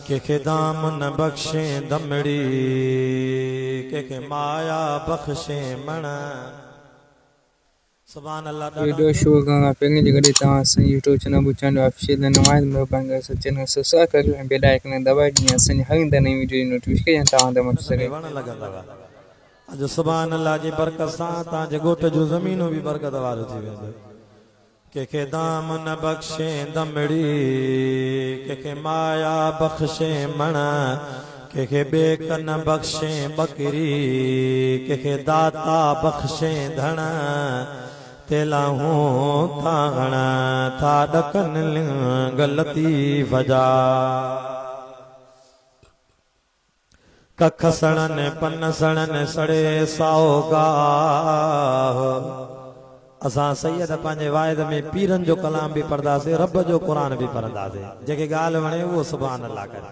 के दाम न बख्शे दमड़ी के माया बख्शे मण। सुभान अल्लाह। वीडियो शो करण पहिरीं जेकॾहिं तव्हां असांजी यूट्यूब चैनल ॿुधाईंदो ऑफिशियल नवाज़ महिरबानी करे असां चैनल सब्सक्राइब करे ऐं बेल आइकन दबाए ॾींहुं असांजी हर ईंदड़ नई वीडियो जी नोटिफिकेशन तव्हां ते पहुची सघे। अॼु सुभान अल्लाह जी बरकत सां तव्हांजे ॻोठ जूं ज़मीनूं बि बरकत वारियूं थी वेंदियूं। के दाम न बख्शे दमड़ी के माया बख्शे मण के बेक न बख्शे बकरी के दाता बख्शे धण तेलाहूं ताण था डकन गलती वजा कख सड़न पन सड़न सड़े साओगा। असां सैयद पंहिंजे वाइद में पीरन जो कलाम भी पढ़ंदासीं, रब जो कुरान भी पढ़ंदासीं, जेके ॻाल्हि वणे उहो सुभान अल्लाह करे।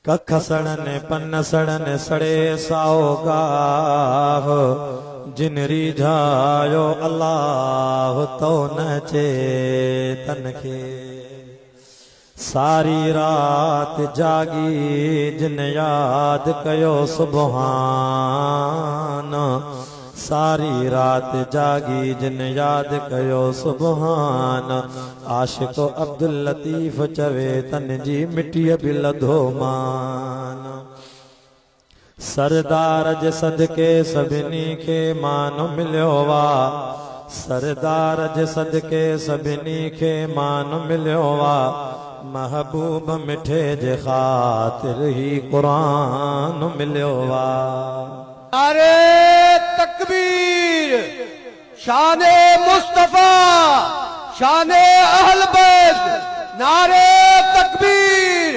कख सड़न पन सड़न सड़े साओगा जिन रिझायो अल्लाह तो न चेतन खे। सारी रात जागी जिन याद कयो सुबहान। सारी रात जागी जिन याद कयो सुबहान। आशिको अब्दुल लतीफ चवे तन जी मिट्टीअ बि लधो मान। सरदार जे सदके सभिनी खे मान मिलियो वा। सरदार जे सदके सभिनी खे मान मिलियो वा। महबूब मिठे जे ख़ातिर ही कुरान मिलियो वा। नारे तकबीर, शाने मुस्तफा, शाने अहल बैत, नारे तकबीर।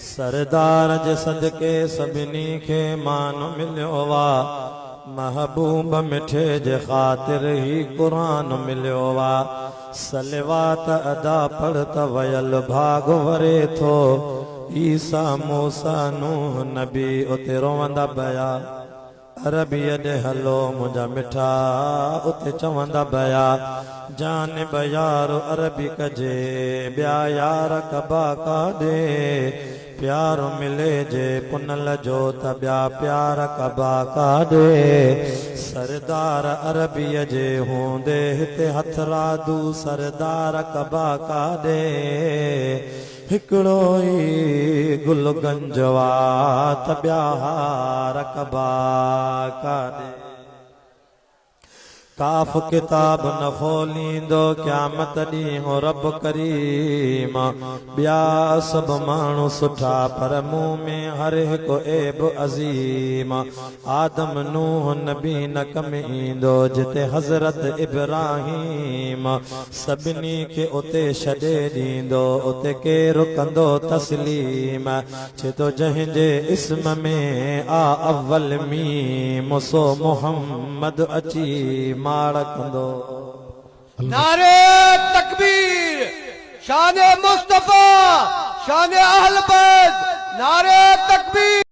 सरदार जे सदके सभिनी खे मान मिलियो वा। महबूब मिठे जे ख़ातिर ही कुरान मिलियो वा। सलवात अदा पढ़त वयल भाग वरे थो। ईसा मूसा नूह नबी उते रोवंदा बया। अरबीअ ॾे हलो मुंहिंजा मिठा उते चवंदा बया। जान बयारो अरबी कजे ॿिया यार कबा काॾे। प्यार मिले जे पुनल जो त ॿिया प्यार कबा काॾे। सरदार अरबीअ जे हूंदे हिते हथरादू सरदार कबा काॾे। हिकिड़ो ई गुलगंज वा त ॿिया हार कबा काॾे। काफ़ किताब न खोलींदो क़यामत ॾींहुं रब करीम। ॿिया सभु माण्हू सुठा पर मुंह में हर हिकु ऐब अज़ीम। आदम नूह नबी न कम ईंदो जिते हज़रत इब्राहीम। सभिनी खे उते छॾे ॾींदो उते केरु कंदो तस्लीम। छे तो जंहिंजे इस्म में आ अव्वल मीम सो मुहम्मद अची माड़ कंदो। नारे तकबीर, शाने मुस्तफा, शाने अहल बैत, नारे तकबीर।